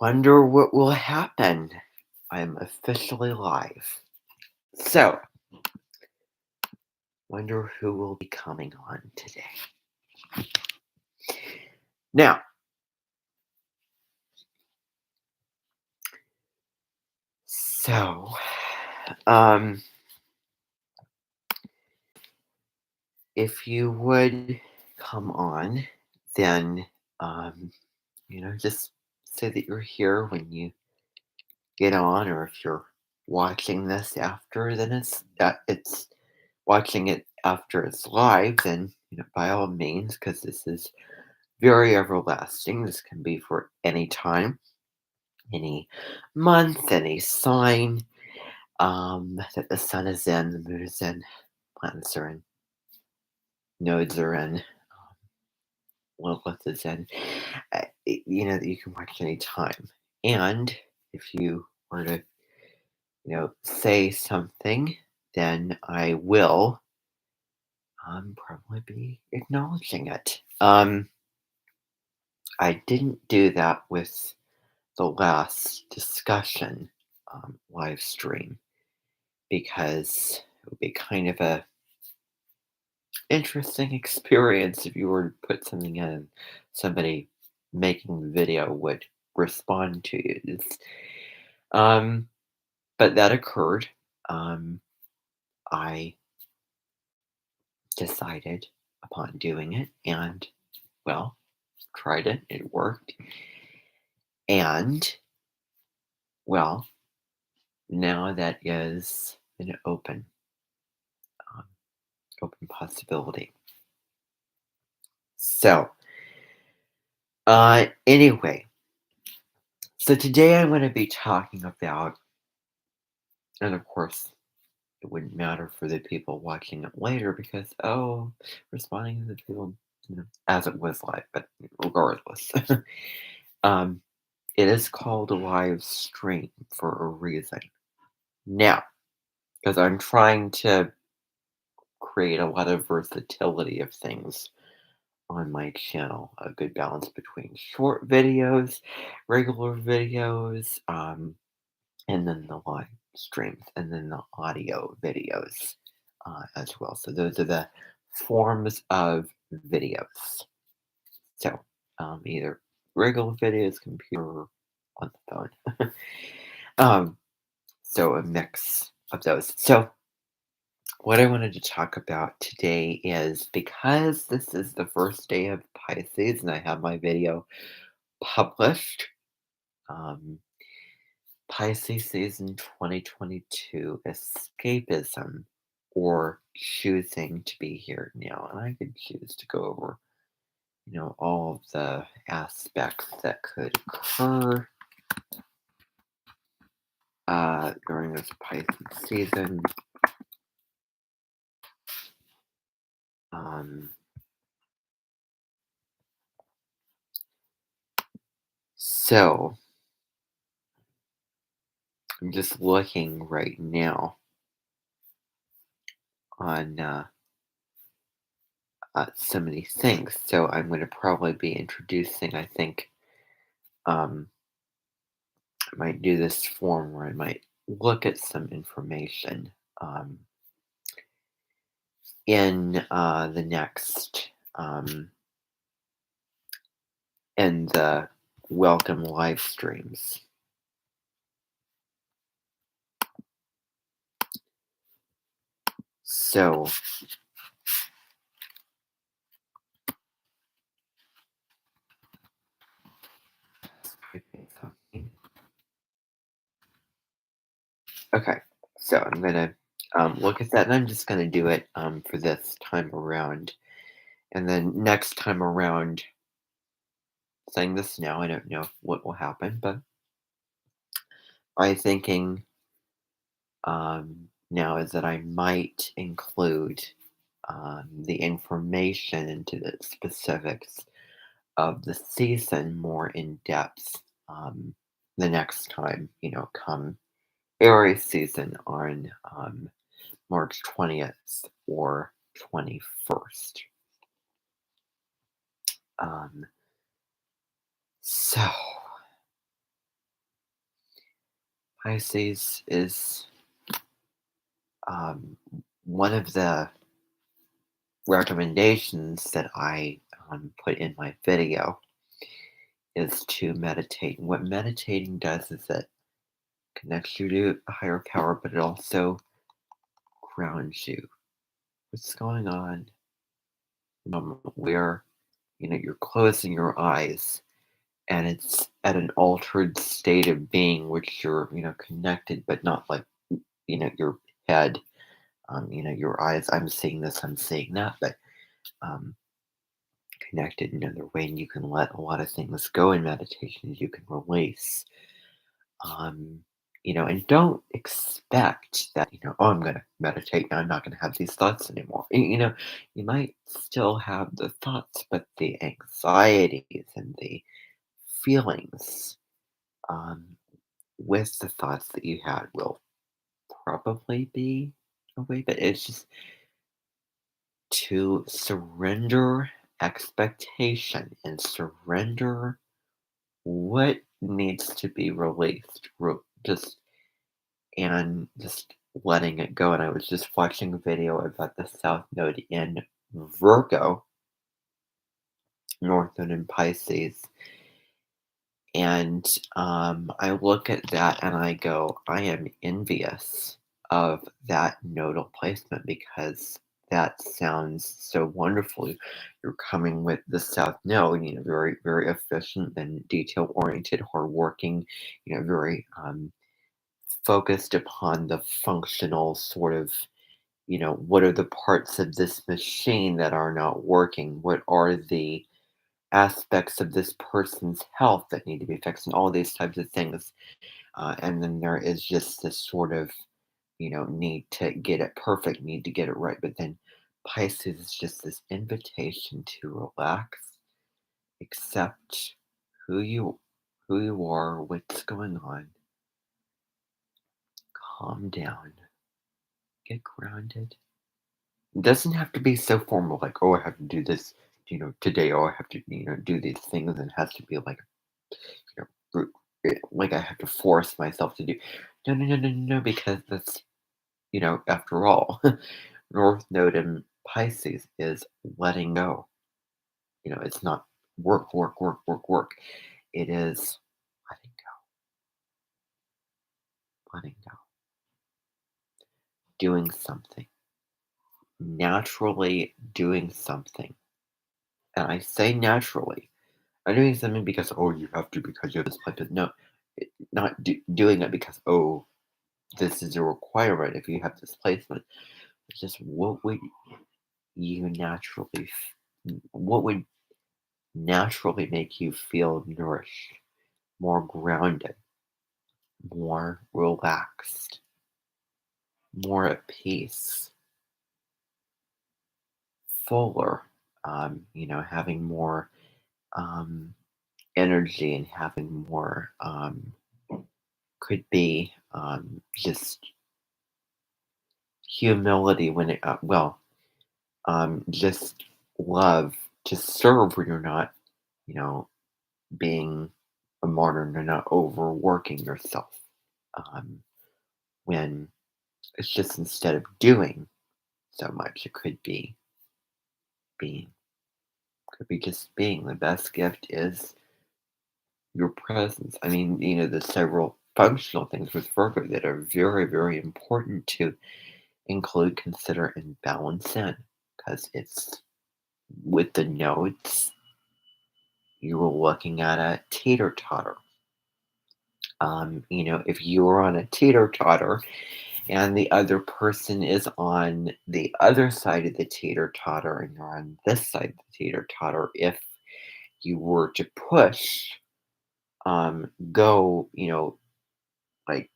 Wonder what will happen. I'm officially live. So, wonder who will be coming on today. Now, so, um, if you would come on, then, just say that you're here when you get on, or if you're watching this after, then it's watching it after it's live, then, by all means, because this is very everlasting. This can be for any time, any month, any sign that the sun is in, the moon is in, planets are in, nodes are in, Lilith is in. That you can watch any time. And if you were to, say something, then I will probably be acknowledging it. I didn't do that with the last discussion live stream because it would be kind of a interesting experience if you were to put something in and somebody making the video would respond to you. Um, but that occurred. I decided upon doing it and, well, tried it. It worked. And, well, now that is an um, open possibility. So, anyway, so today I'm going to be talking about, and of course, it wouldn't matter for the people watching it later because, responding to the people, as it was live, but regardless, um, it is called a live stream for a reason. Now, because I'm trying to create a lot of versatility of things on my channel, a good balance between short videos, regular videos, and then the live streams, and then the audio videos as well. So those are the forms of videos. So either regular videos, computer, or on the phone. So a mix of those. So what I wanted to talk about today is, because this is the first day of Pisces and I have my video published, um, Pisces season 2022 escapism, or choosing to be here now. And I could choose to go over, all of the aspects that could occur during this Pisces season. Um, so I'm just looking right now on so many things. So I'm going to probably be introducing, I think, I might do this form where I might look at some information in the next, in the welcome live streams. So, okay, so I'm going to look at that, and I'm just going to do it for this time around. And then next time around, saying this now, I don't know what will happen, but my thinking now is that I might include the information into the specifics of the season more in depth the next time, come Aries season on March 20th or 21st. So, Pisces is um, one of the recommendations that I put in my video is to meditate. And what meditating does is it connects you to a higher power, but it also grounds you. What's going on? The moment where you're closing your eyes and it's at an altered state of being, which you're connected, but not like your head. Your eyes. I'm seeing this. I'm seeing that, but um, connected in another way, and you can let a lot of things go in meditation. You can release. Um, and don't expect that, oh, I'm going to meditate and I'm not going to have these thoughts anymore. You might still have the thoughts, but the anxieties and the feelings um, with the thoughts that you had will probably be away. But it's just to surrender expectation and surrender what needs to be released. Just letting it go. And I was just watching a video about the South Node in Virgo, North Node in Pisces, and I look at that and I go, I am envious of that nodal placement because that sounds so wonderful. You're coming with the South Node, very, very efficient and detail oriented, hardworking, very focused upon the functional sort of, what are the parts of this machine that are not working? What are the aspects of this person's health that need to be fixed and all these types of things. And then there is just this sort of, need to get it perfect, need to get it right. But then Pisces is just this invitation to relax, accept who you who you are, what's going on, calm down, get grounded. It doesn't have to be so formal, like, oh, I have to do this, today, oh, I have to, do these things, and it has to be like, like I have to force myself to do. No, no, no, no, no, because that's, after all, North Node in Pisces is letting go. It's not work, work, work, work, work. It is letting go, letting go, doing something, naturally doing something. And I say naturally. I'm doing something because, oh, you have to because you have this plan. But no, not doing it because, oh, this is a requirement if you have this placement. It's just what would you what would naturally make you feel nourished, more grounded, more relaxed, more at peace, fuller, having more um, energy and having more, could be just humility when just love to serve when you're not, you know, being a martyr and not overworking yourself. Um, when it's just instead of doing so much, it could be being. Could be just being. The best gift is your presence. I mean, there's several functional things with Virgo that are very, very important to include, consider, and balance in because it's with the nodes, you were looking at a teeter totter. If you were on a teeter totter and the other person is on the other side of the teeter totter and you're on this side of the teeter totter, if you were to push, go, like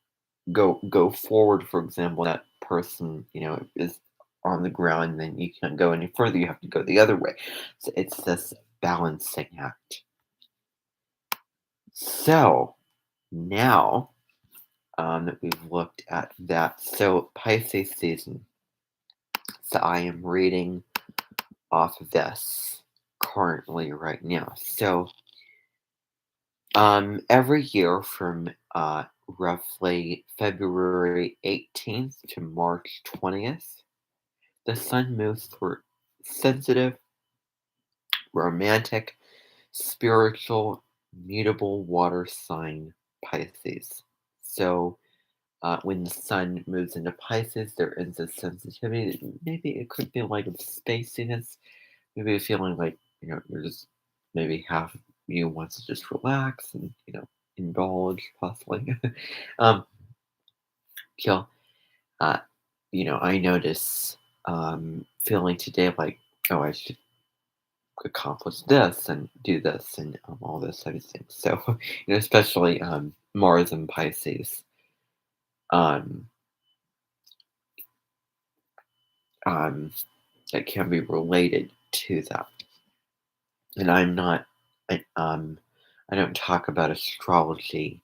go forward, for example, that person, is on the ground, then you can't go any further. You have to go the other way. So it's this balancing act. So now that we've looked at that, so Pisces season. So I am reading off of this currently right now. So every year from roughly February 18th to March 20th, the sun moves through sensitive, romantic, spiritual, mutable water sign Pisces. So, when the sun moves into Pisces, there is a sensitivity. Maybe it could be like a spaciness, maybe a feeling like, you're just maybe half of you wants to just relax and, indulge, possibly. um, Kill. Uh, I notice feeling today like, oh, I should accomplish this and do this and all those sort of things. So, especially Mars and Pisces, um, um, that can be related to that. And I don't talk about astrology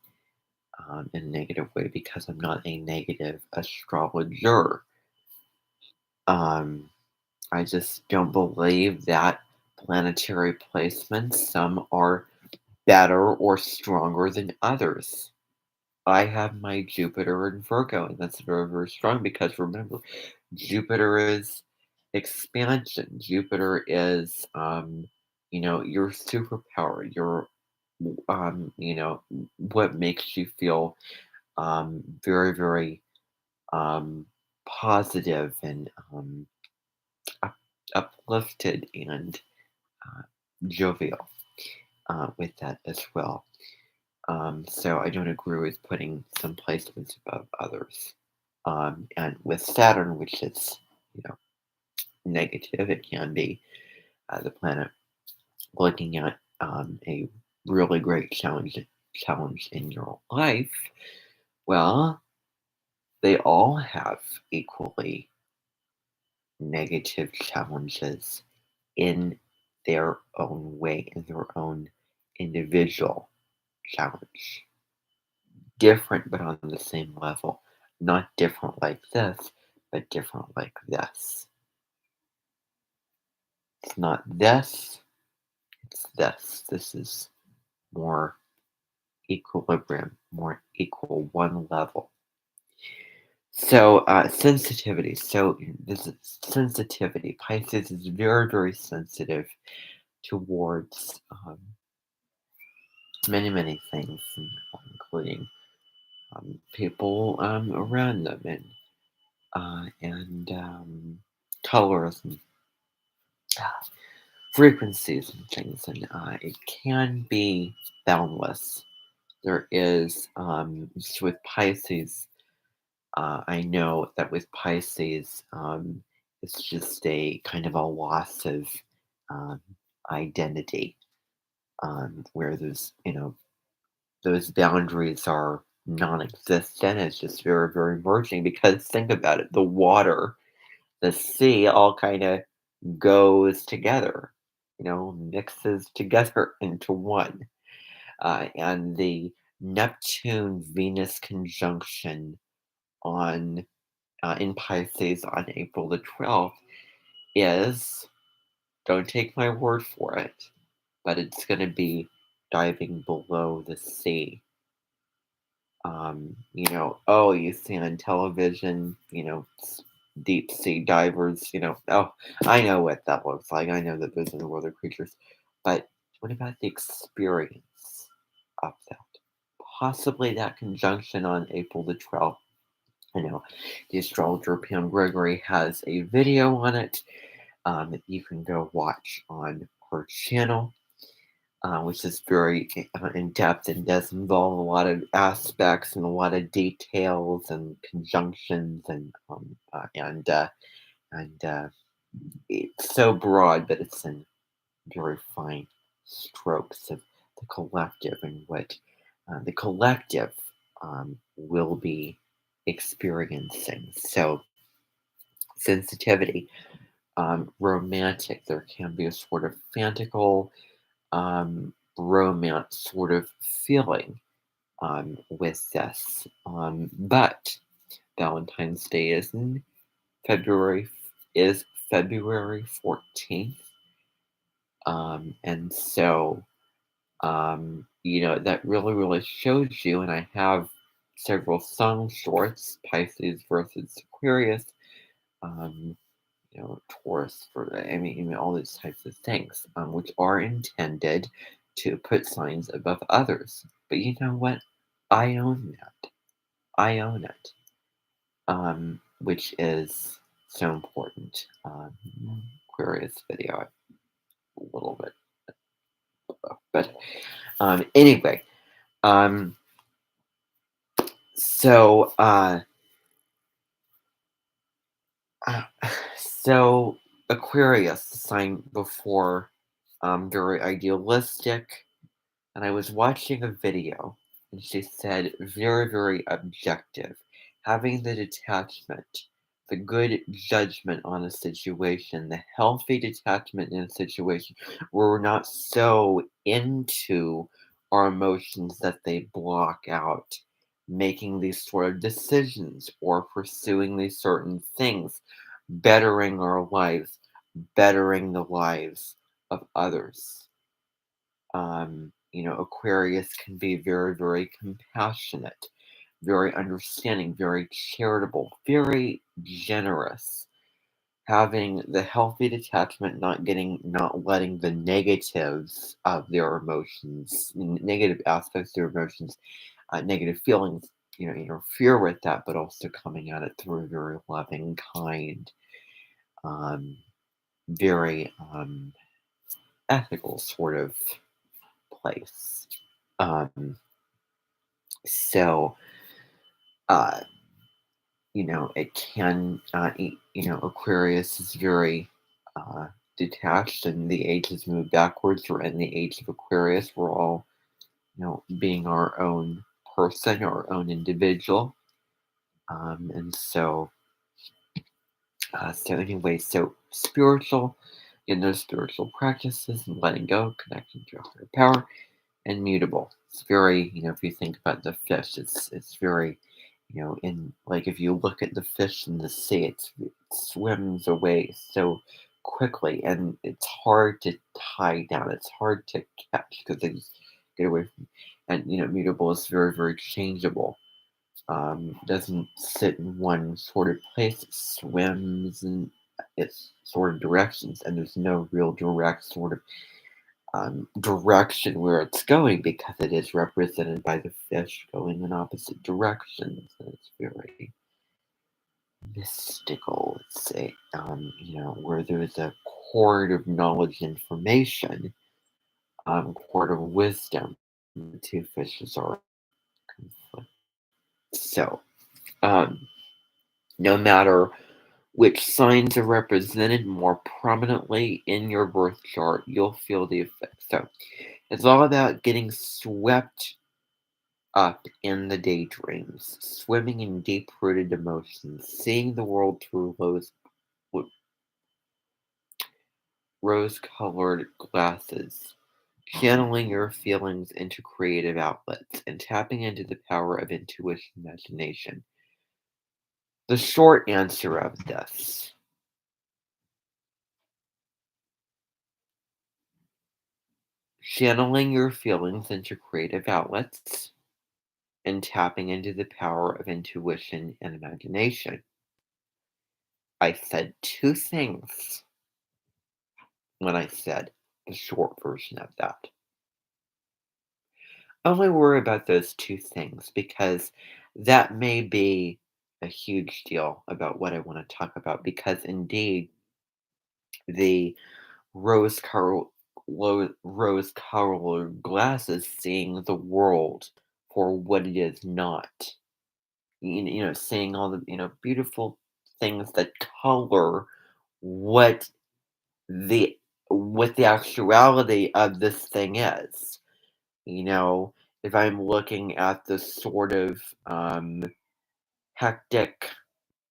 in a negative way because I'm not a negative astrologer. Um, I just don't believe that planetary placements, some are better or stronger than others. I have my Jupiter in Virgo, and that's very, very strong because remember, Jupiter is expansion. Jupiter is, your superpower, what makes you feel very, very um, positive and up, uplifted and uh, jovial with that as well. So I don't agree with putting some placements above others. And with Saturn, which is, you know, negative, it can be the planet looking at a really great challenge in your life. Well, they all have equally negative challenges in their own way, in their own individual challenge. Different, but on the same level. Not different like this, but different like this. It's not this, it's this. This is more equilibrium, more equal one level. So, sensitivity. So, this is sensitivity. Pisces is very, very sensitive towards many, many things, including people around them and colors and frequencies and things. And it can be boundless. There is, just with Pisces, I know that with Pisces, it's just a kind of a loss of um, identity, where those boundaries are non-existent. It's just very, very merging because think about it, the water, the sea, all kind of goes together, mixes together into one. And the Neptune Venus conjunction on in Pisces on April the 12th is, don't take my word for it, but it's going to be diving below the sea. Oh, you see on television, deep sea divers, oh, I know what that looks like. I know that those are the other creatures. But what about the experience of that? Possibly that conjunction on April the 12th. I know the astrologer Pam Gregory has a video on it that you can go watch on her channel, which is very in depth and does involve a lot of aspects and a lot of details and conjunctions and it's so broad, but it's in very fine strokes of the collective and what the collective will be experiencing. So sensitivity, romantic. There can be a sort of fantical romance sort of feeling with this. But Valentine's Day February is February 14th. And so that really, really shows you, and I have several song shorts, Pisces versus Aquarius, um, Taurus for, I mean, all these types of things, which are intended to put signs above others. But you know what? I own that. I own it, which is so important. Aquarius video a little bit, but anyway, um, so uh, so Aquarius, the sign before, very idealistic. And I was watching a video, and she said, very, very objective, having the detachment, the good judgment on a situation, the healthy detachment in a situation where we're not so into our emotions that they block out making these sort of decisions or pursuing these certain things, bettering our lives, bettering the lives of others. Aquarius can be very, very compassionate, very understanding, very charitable, very generous. Having the healthy detachment, not letting the negatives of their emotions, negative aspects of their emotions, negative feelings, interfere with that, but also coming at it through a very loving, kind, um, very ethical sort of place. Um, so, uh, it can, Aquarius is very detached, and the ages move backwards. We're in the age of Aquarius. We're all, being our own person, our own individual. And so anyway, so spiritual, those spiritual practices and letting go, connecting to a higher power, and mutable. It's very, if you think about the fish, it's very, in like if you look at the fish in the sea, it swims away so quickly, and it's hard to tie down. It's hard to catch because they just get away from. And mutable is very, very changeable. Doesn't sit in one sort of place. It swims in its sort of directions, and there's no real direct sort of direction where it's going because it is represented by the fish going in opposite directions. And it's very mystical, let's say, where there's a cord of knowledge, information, cord of wisdom. The two fishes are conflict. So, um, no matter which signs are represented more prominently in your birth chart, you'll feel the effect. So, it's all about getting swept up in the daydreams, swimming in deep rooted emotions, seeing the world through rose colored glasses, channeling your feelings into creative outlets, and tapping into the power of intuition imagination. The short answer of this: channeling your feelings into creative outlets and tapping into the power of intuition and imagination. I said two things when I said the short version of that. Only worry about those two things because that may be a huge deal about what I want to talk about. Because indeed, the rose colored rose colored glasses, seeing the world for what it is not. Seeing all the beautiful things that color what the what the actuality of this thing is. You know, if I'm looking at the sort of hectic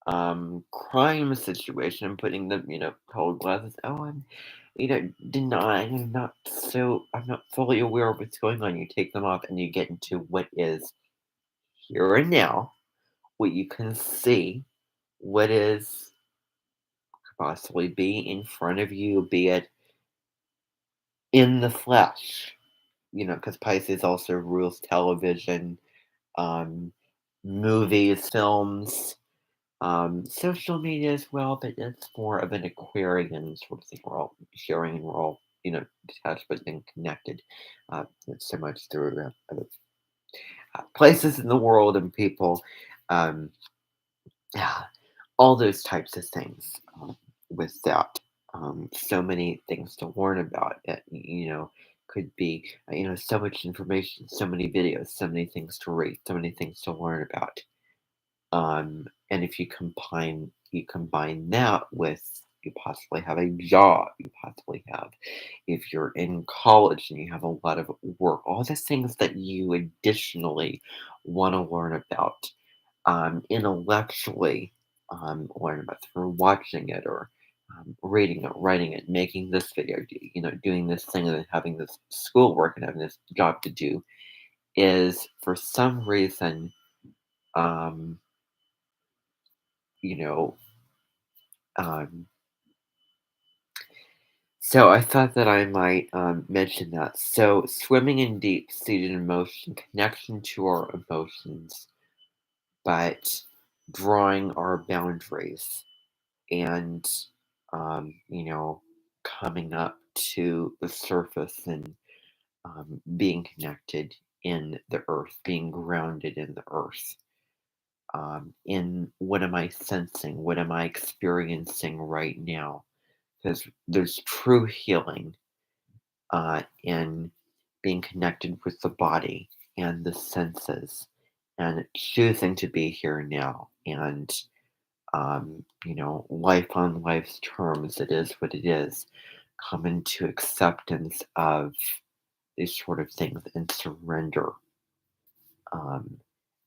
crime situation and putting them, colored glasses, oh, I'm not fully aware of what's going on. You take them off and you get into what is here and now, what you can see, what is could possibly be in front of you, be it in the flesh, because Pisces also rules television, um, movies, films, social media as well, but it's more of an Aquarian sort of thing. We're all sharing and we're all, detached but then connected. It's so much through places in the world and people. Um, yeah, all those types of things with that. So many things to learn about it, could be, so much information, so many videos, so many things to read, so many things to learn about. And if you combine that with you possibly have a job, you possibly have if you're in college and you have a lot of work, all the things that you additionally want to learn about intellectually, learn about through watching it or reading it, writing it, making this video, doing this thing and then having this schoolwork and having this job to do is for some reason, um, you know, um, so I thought that I might mention that. So swimming in deep-seated emotion, connection to our emotions, but drawing our boundaries and coming up to the surface and being connected in the earth, being grounded in the earth. In what am I sensing? What am I experiencing right now? Because there's true healing in being connected with the body and the senses and choosing to be here now and life on life's terms, it is what it is. Come into acceptance of these sort of things and surrender, um,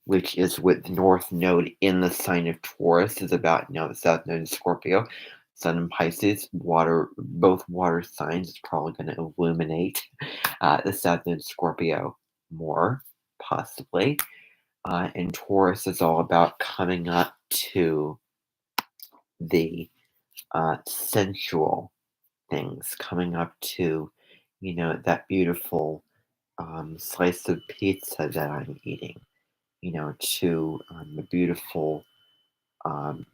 which is what the North Node in the sign of Taurus is about. Now, the South Node in Scorpio, Sun in Pisces, water, both water signs, is probably going to illuminate the South Node in Scorpio more, possibly. And Taurus is all about coming up to the sensual things, coming up to, that beautiful slice of pizza that I'm eating, to the beautiful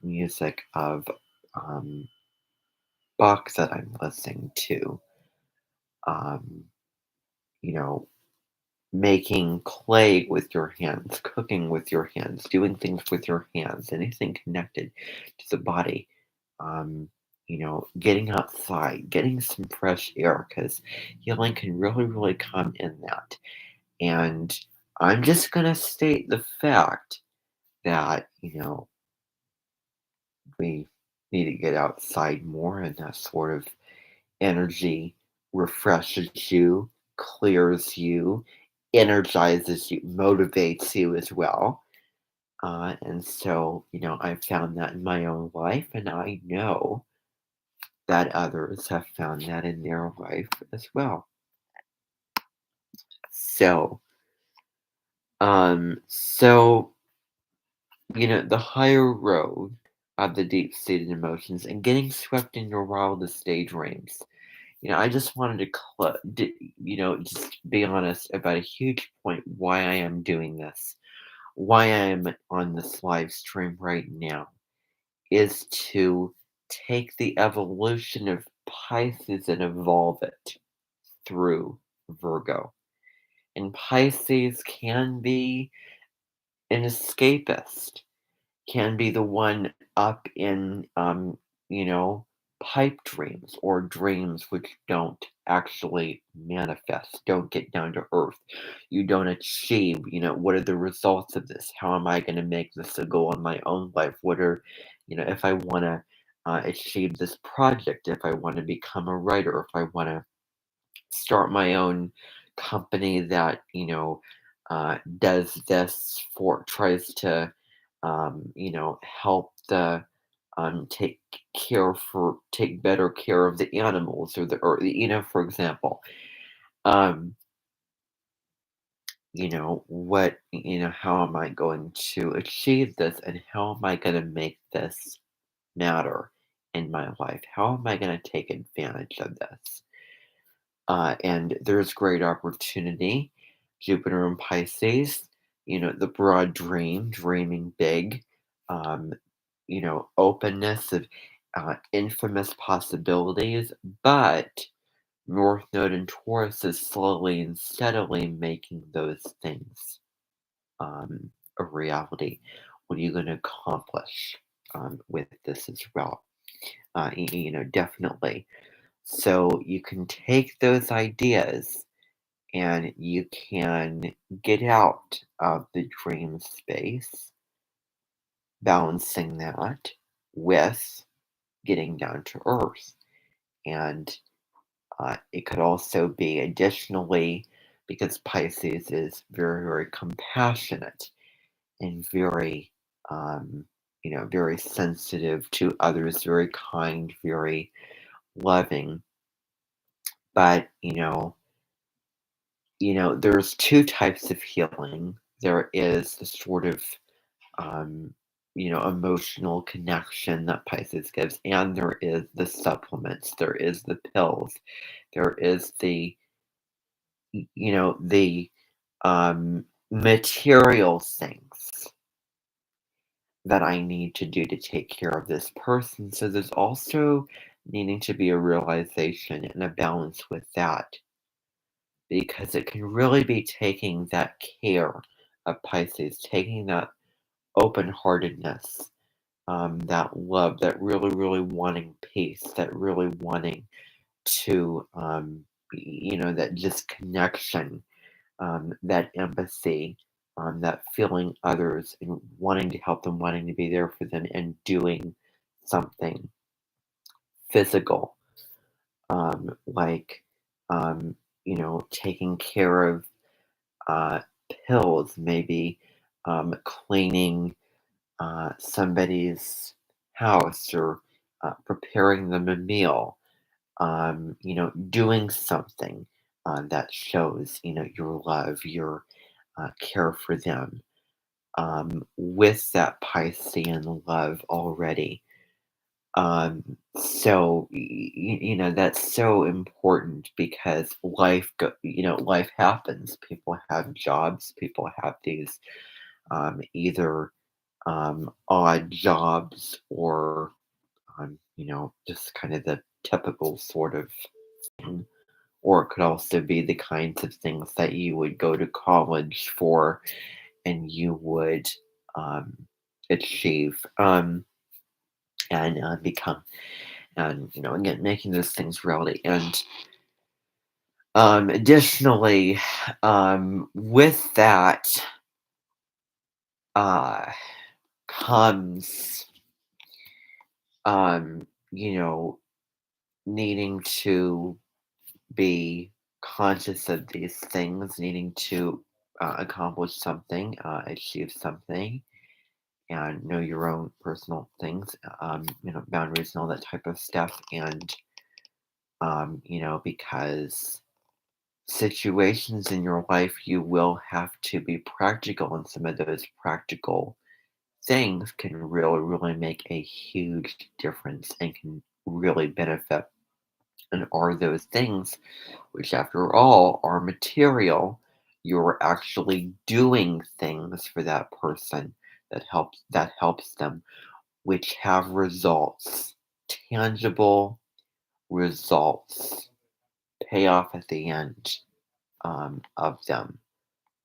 music of um, Bach that I'm listening to, um, you know, making clay with your hands, cooking with your hands, doing things with your hands, anything connected to the body. Um, getting outside, getting some fresh air, because healing can really, really come in that. And I'm just going to state the fact that, we need to get outside more, and that sort of energy refreshes you, clears you, energizes you, motivates you as well. And so, I've found that in my own life, and I know that others have found that in their life as well. So, so the higher road of the deep-seated emotions and getting swept in your wildest daydreams. I just wanted to, just be honest about a huge point why I am doing this, why I am on this live stream right now, is to take the evolution of Pisces and evolve it through Virgo. And Pisces can be an escapist, can be the one up in, pipe dreams or dreams which don't actually manifest, don't get down to earth. You don't achieve, what are the results of this? How am I going to make this a goal in my own life? What are, if I want to achieve this project, if I want to become a writer, if I want to start my own company that does this for tries to help the take better care of the animals or the or for example um what how am I going to achieve this and how am I going to make this matter in my life, how am I going to take advantage of this. And there's great opportunity. Jupiter in Pisces. the broad dream, dreaming big, um, openness of infamous possibilities, but North Node in Taurus is slowly and steadily making those things a reality. What are you going to accomplish with this as well? Definitely. So you can take those ideas and you can get out of the dream space, balancing that with getting down to earth. And it could also be additionally, because Pisces is very, very compassionate and very, very sensitive to others, very kind, very loving. But, there's two types of healing. There is the sort of, um, emotional connection that Pisces gives, and there is the supplements, there is the pills, there is the material things that I need to do to take care of this person. So there's also needing to be a realization and a balance with that because it can really be taking that care of Pisces, taking that open heartedness, that love, that really, really wanting peace, that really wanting to, that just connection, that empathy, that feeling others and wanting to help them, wanting to be there for them, and doing something physical, like, taking care of uh, pills, maybe cleaning somebody's house or preparing them a meal, doing something that shows, your love, your care for them with that Piscean love already. So that's so important because life happens. People have jobs. People have these either odd jobs or just kind of the typical sort of thing. Or it could also be the kinds of things that you would go to college for and you would um, achieve and become. And, again, making those things reality. And additionally, with that uh, comes, um, you know, needing to be conscious of these things, needing to accomplish something, achieve something, and know your own personal things, boundaries and all that type of stuff. And, because situations in your life, you will have to be practical, and some of those practical things can really, really make a huge difference and can really benefit. And are those things, which after all are material, you're actually doing things for that person that helps them, which have results, tangible results, payoff at the end of them.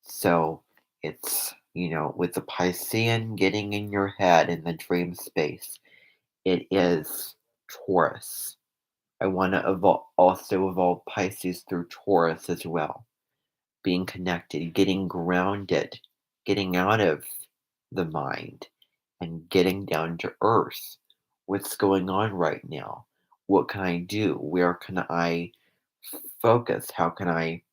So it's, with the Piscean getting in your head in the dream space, it is Taurus. I want to also evolve Pisces through Taurus as well. Being connected, getting grounded, getting out of the mind, and getting down to earth. What's going on right now? What can I do? Where can I focus? How can I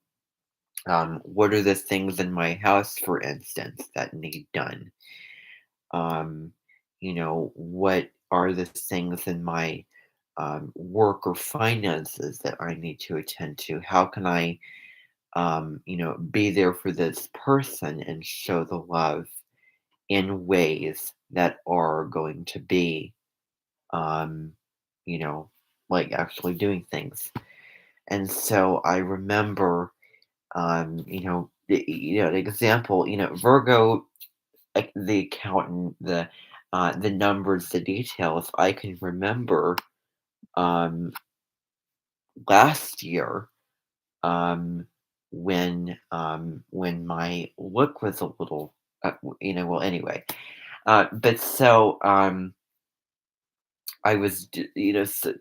what are the things in my house, for instance, that need done? Um, what are the things in my work or finances that I need to attend to? How can I, be there for this person and show the love in ways that are going to be, um, you know, like actually doing things? And so I remember an example, Virgo, like the accountant, the numbers, the details. I can remember um, last year, um, when my look was a little, well, anyway. But so I was,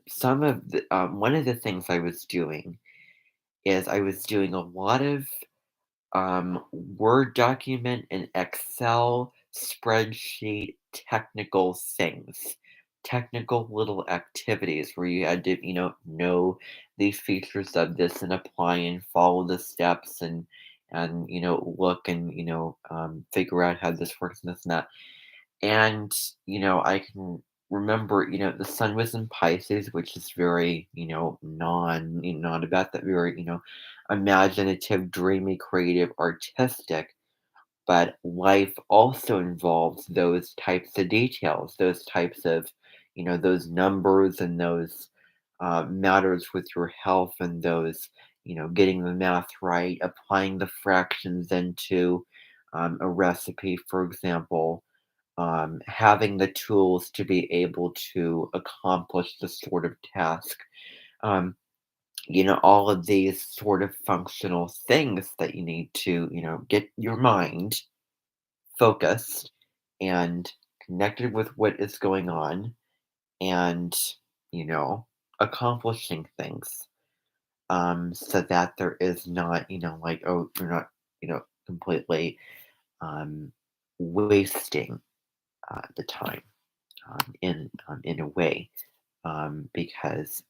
some of the one of the things I was doing is I was doing a lot of Word document and Excel spreadsheet technical things, technical little activities where you had to, know the features of this and apply and follow the steps and look and figure out how this works and this and that. And I can remember, the sun was in Pisces, which is very, not about that, very, imaginative, dreamy, creative, artistic. But life also involves those types of details, those types of, those numbers and those matters with your health and those, getting the math right, applying the fractions into a recipe, for example, having the tools to be able to accomplish the sort of task. Um, all of these sort of functional things that you need to, get your mind focused and connected with what is going on and, you know, accomplishing things. So that there is not, like, oh, you're not, completely wasting the time in a way, because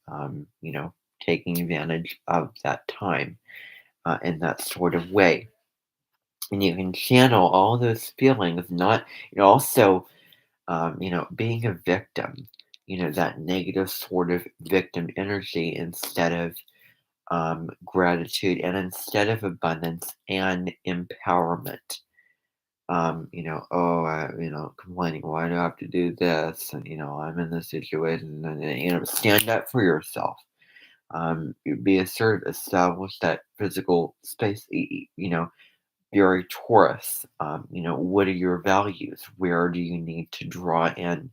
taking advantage of that time in that sort of way, and you can channel all those feelings, not also being a victim, that negative sort of victim energy instead of gratitude and instead of abundance and empowerment. Complaining, why do I have to do this? And, I'm in this situation. And, stand up for yourself. Be assertive, establish that physical space. Very Taurus. What are your values? Where do you need to draw in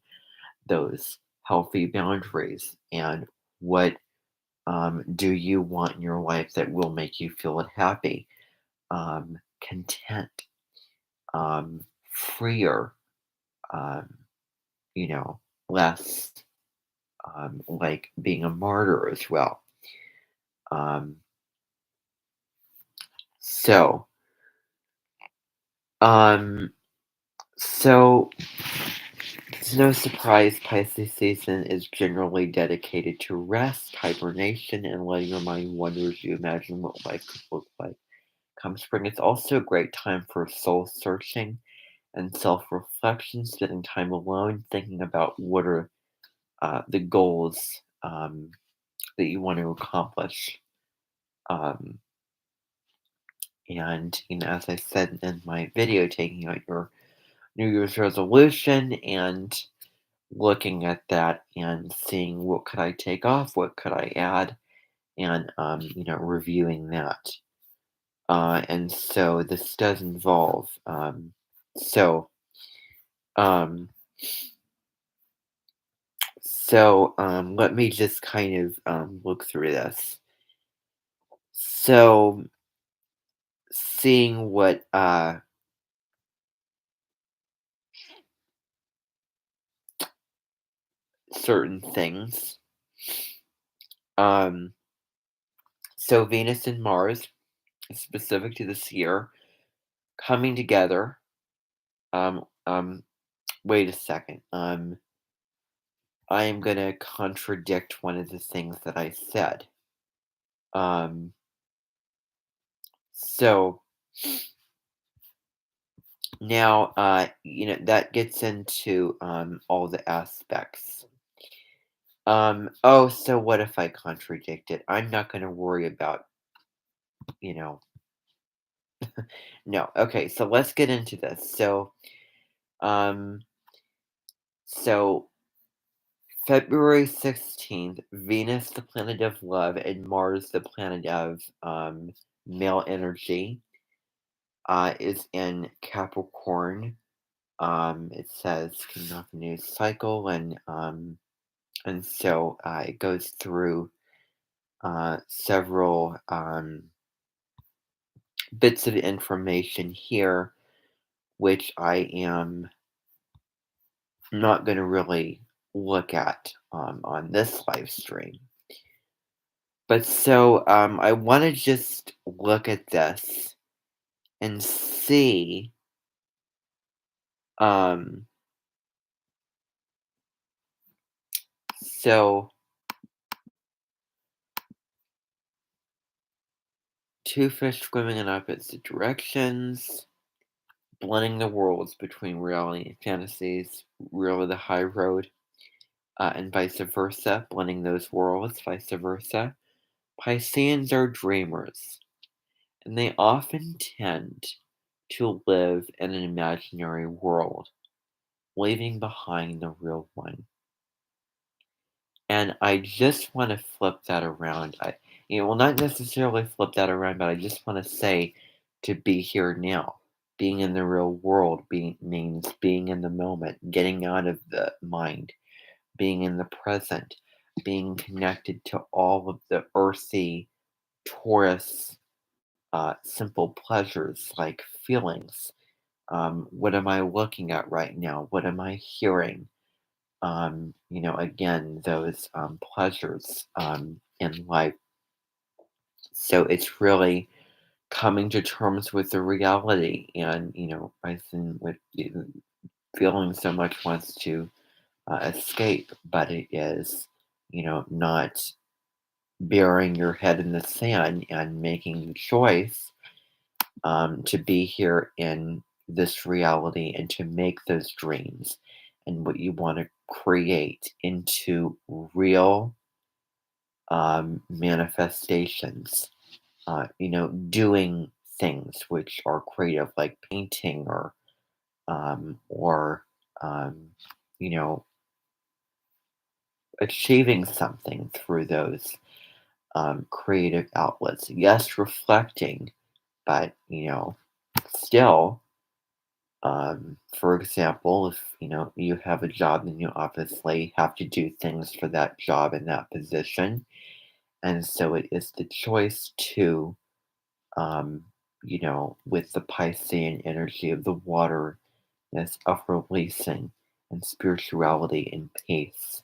those healthy boundaries? And what do you want in your life that will make you feel happy, content, freer, um, you know, less like being a martyr as well. Um, so, um, so it's no surprise Pisces season is generally dedicated to rest, hibernation, and letting your mind wander as you imagine what life could look like. Come spring, it's also a great time for soul searching and self reflection, spending time alone, thinking about what are the goals that you want to accomplish. Um, and, as I said in my video, taking out your New Year's resolution and looking at that and seeing what could I take off, what could I add, and, reviewing that. And so this does involve, so, um, let me just kind of look through this. So, seeing what certain things. Um, so Venus and Mars, specific to this year, coming together. Um, um, Wait a second. I am gonna contradict one of the things that I said. Um, so now, that gets into all the aspects. Oh, so what if I contradict it? I'm not gonna worry about, you know, no. Okay, so let's get into this. Um, so February 16th, Venus, the planet of love, and Mars, the planet of male energy, is in Capricorn. It says kicking off a new cycle, and so it goes through several bits of information here, which I am not going to really look at on this live stream. But so I want to just look at this and see. Um, so two fish swimming in opposite directions, blending the worlds between reality and fantasies, really the high road, and vice versa, blending those worlds, vice versa. Pisceans are dreamers, and they often tend to live in an imaginary world, leaving behind the real one. And I just want to flip that around. Well, not necessarily flip that around, but I just want to say to be here now. Being in the real world means being in the moment, getting out of the mind, being in the present, being connected to all of the earthy Taurus simple pleasures like feelings. What am I looking at right now? What am I hearing? Again, those pleasures in life. So it's really coming to terms with the reality. And, Bryson with feeling so much wants to escape, but it is, not burying your head in the sand and making the choice to be here in this reality and to make those dreams and what you want to create into real manifestations. Doing things which are creative, like painting or you know, achieving something through those creative outlets. Yes, reflecting, but still. For example, if you have a job, then you obviously have to do things for that job and that position, and so it is the choice to, um, with the Piscean energy of the water, is of releasing and spirituality and peace.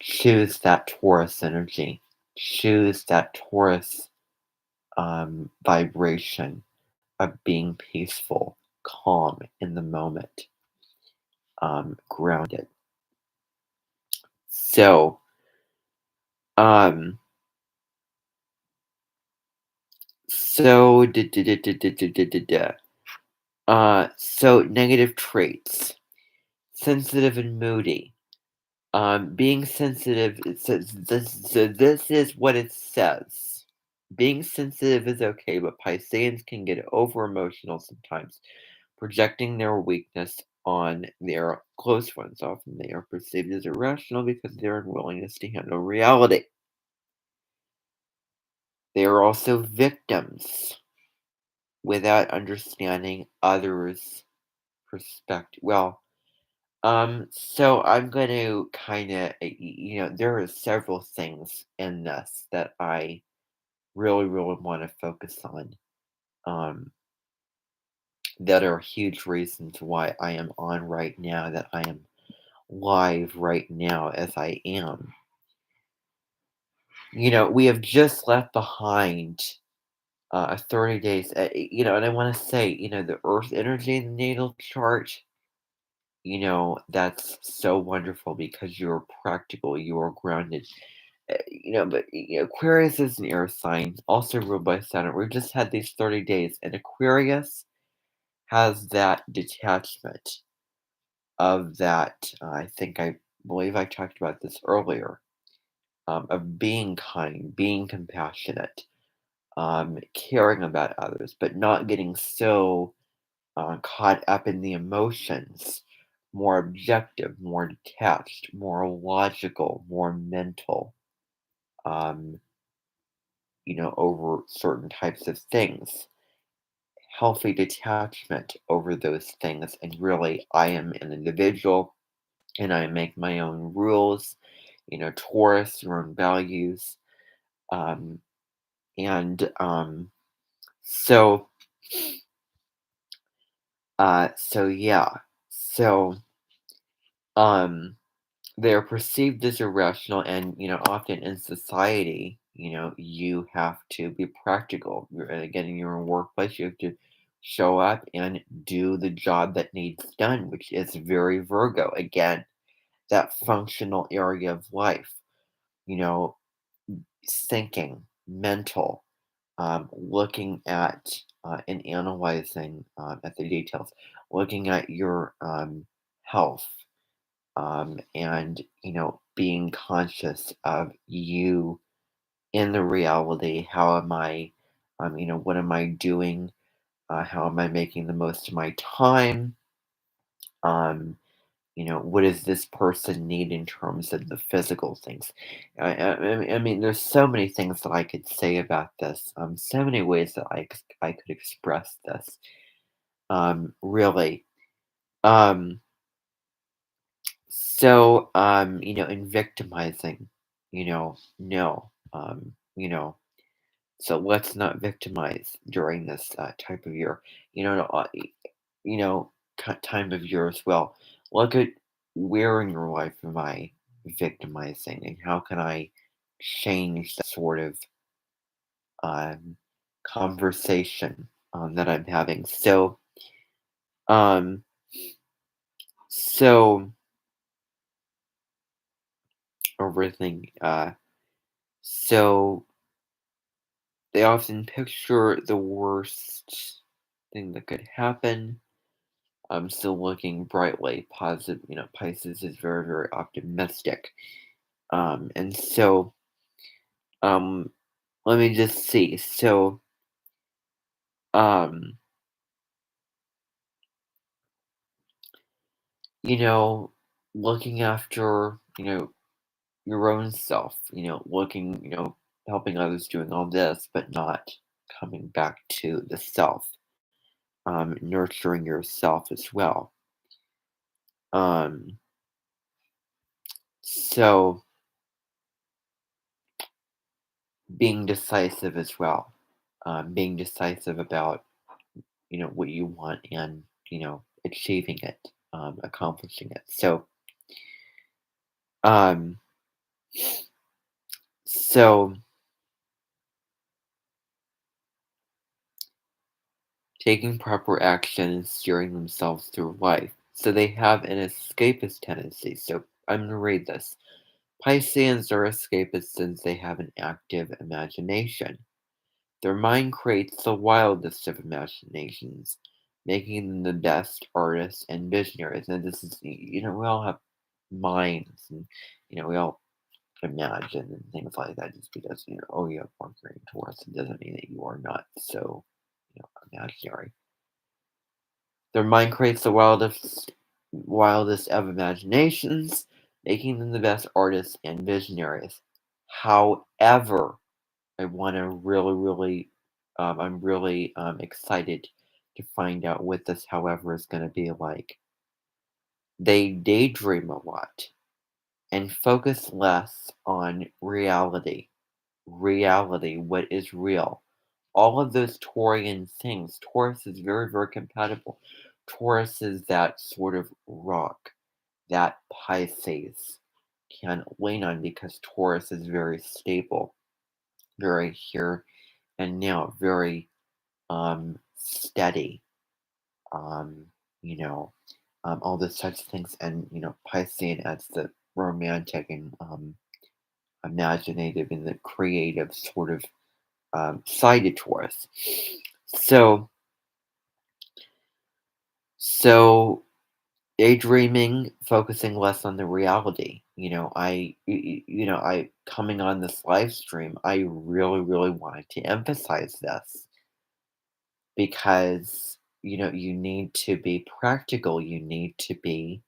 Choose that Taurus energy, choose that Taurus vibration of being peaceful, calm in the moment, grounded. So, um, so negative traits: sensitive and moody. Being sensitive. It says this. So this is what it says. Being sensitive is okay, but Pisceans can get over emotional sometimes, projecting their weakness on their close ones. Often they are perceived as irrational because of their unwillingness to handle reality. They are also victims without understanding others' perspective. Well, so I'm going to kind of, there are several things in this that I really, really want to focus on. Um, that are huge reasons why I am on right now, that I am live right now as I am. We have just left behind 30 days, and I want to say, the earth energy in the natal chart, that's so wonderful because you're practical, you're grounded. But Aquarius is an air sign, also ruled by Saturn. We just had these 30 days, and Aquarius has that detachment of that. I believe I talked about this earlier, of being kind, being compassionate, caring about others, but not getting so caught up in the emotions, more objective, more detached, more logical, more mental, um, over certain types of things. healthy detachment over those things. And really, I am an individual and I make my own rules, Taurus, your own values. Um, and so, so yeah. So, um, they're perceived as irrational, and often in society, you have to be practical. Again, in your workplace, you have to show up and do the job that needs done, which is very Virgo. Again, that functional area of life, you know, thinking, mental, looking at and analyzing at the details, looking at your health, and being conscious of you in the reality. How am I, what am I doing? How am I making the most of my time? Um, what does this person need in terms of the physical things? I mean, there's so many things that I could say about this. So many ways that I could express this. Really. Um, in victimizing, no. So let's not victimize during this type of year. You know, time of year as well. Look at where in your life am I victimizing, and how can I change that sort of um, conversation that I'm having. Um, so everything. So they often picture the worst thing that could happen. I'm still looking brightly positive. Pisces is very, very optimistic. And so, um, let me just see. So, um, you know, looking after, your own self, looking, helping others, doing all this, but not coming back to the self, nurturing yourself as well. Um, so being decisive as well, being decisive about, what you want, and, achieving it, accomplishing it. Um, so taking proper action and steering themselves through life. So they have an escapist tendency. So I'm going to read this. Pisceans are escapists since they have an active imagination. Their mind creates the wildest of imaginations, making them the best artists and visionaries. And this is, we all have minds, and, we all imagine and things like that. Just because, oh, you have Mercury and Taurus, it doesn't mean that you are not so, imaginary. Their mind creates the wildest of imaginations, making them the best artists and visionaries. However, I want to really, really, I'm really excited to find out what this however is going to be like. They daydream a lot and focus less on reality, what is real. All of those Taurian things. Taurus is very, very compatible. Taurus is that sort of rock that Pisces can lean on, because Taurus is very stable, very here and now, very steady, um, you know, all those types of things. And, Piscean adds the romantic and imaginative and the creative sort of sided Taurus. So, so daydreaming, focusing less on the reality. I coming on this live stream, I really, really wanted to emphasize this because you need to be practical. You need to be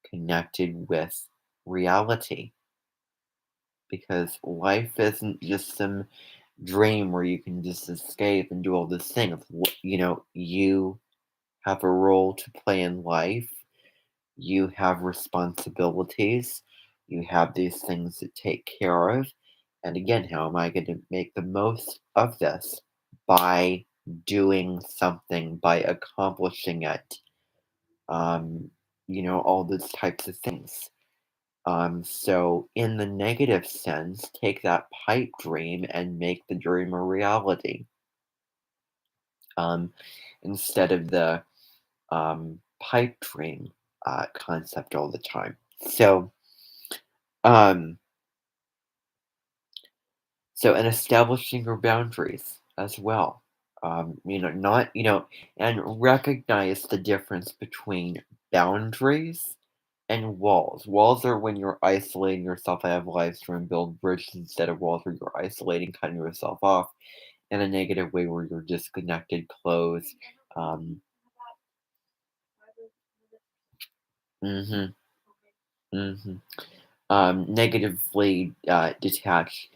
connected with reality, because life isn't just some dream where you can just escape and do all these things. You have a role to play in life. You have responsibilities. You have these things to take care of. And again, how am I going to make the most of this? By doing something, by accomplishing it. Um, all those types of things. So in the negative sense, take that pipe dream and make the dream a reality. Um, instead of the pipe dream concept all the time. Um, and establishing your boundaries as well. Not and recognize the difference between boundaries and walls. Walls are when you're isolating yourself. I have lives to and build bridges instead of walls where you're isolating, cutting yourself off in a negative way where you're disconnected, closed. Um, mhm, mhm. Negatively detached,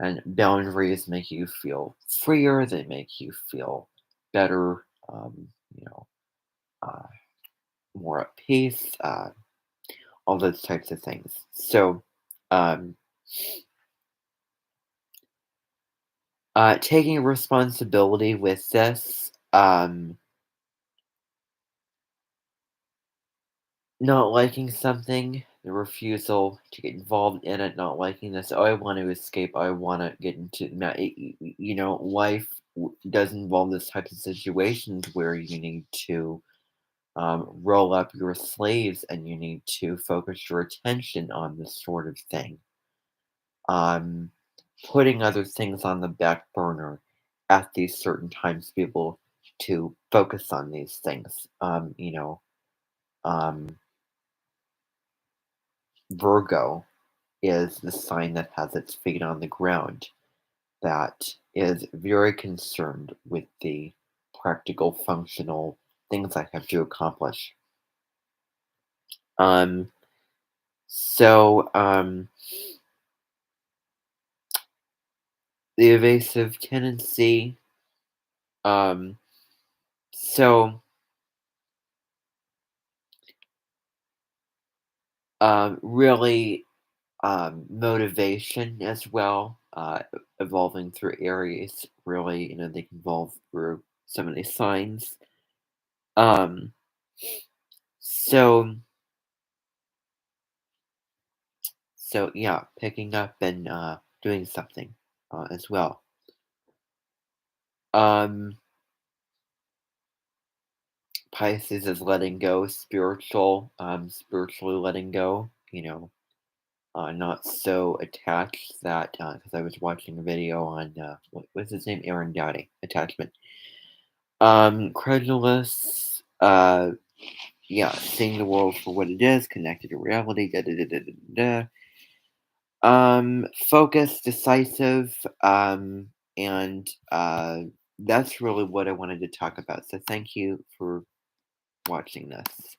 and boundaries make you feel freer. They make you feel better. You know, uh, more at peace. All those types of things. So, um, taking responsibility with this. Not liking something, the refusal to get involved in it, not liking this, "Oh, I want to escape, I wanna get into" life does involve this type of situations where you need to, roll up your sleeves and you need to focus your attention on this sort of thing. Um, Putting other things on the back burner at these certain times to be able to focus on these things. Um, Virgo is the sign that has its feet on the ground, that is very concerned with the practical, functional things I have to accomplish. Um, so, the evasive tendency, um, so, really, motivation as well, evolving through Aries, really, they can evolve through so many signs. Um, so, yeah, picking up and doing something as well. Um, Pisces is letting go, spiritually letting go. Not so attached that because I was watching a video on what's his name, Aaron Dowdy, attachment. Credulous. Yeah, seeing the world for what it is, connected to reality. Da, da, da, da, da, da. Focused, decisive, and that's really what I wanted to talk about. So thank you for watching this.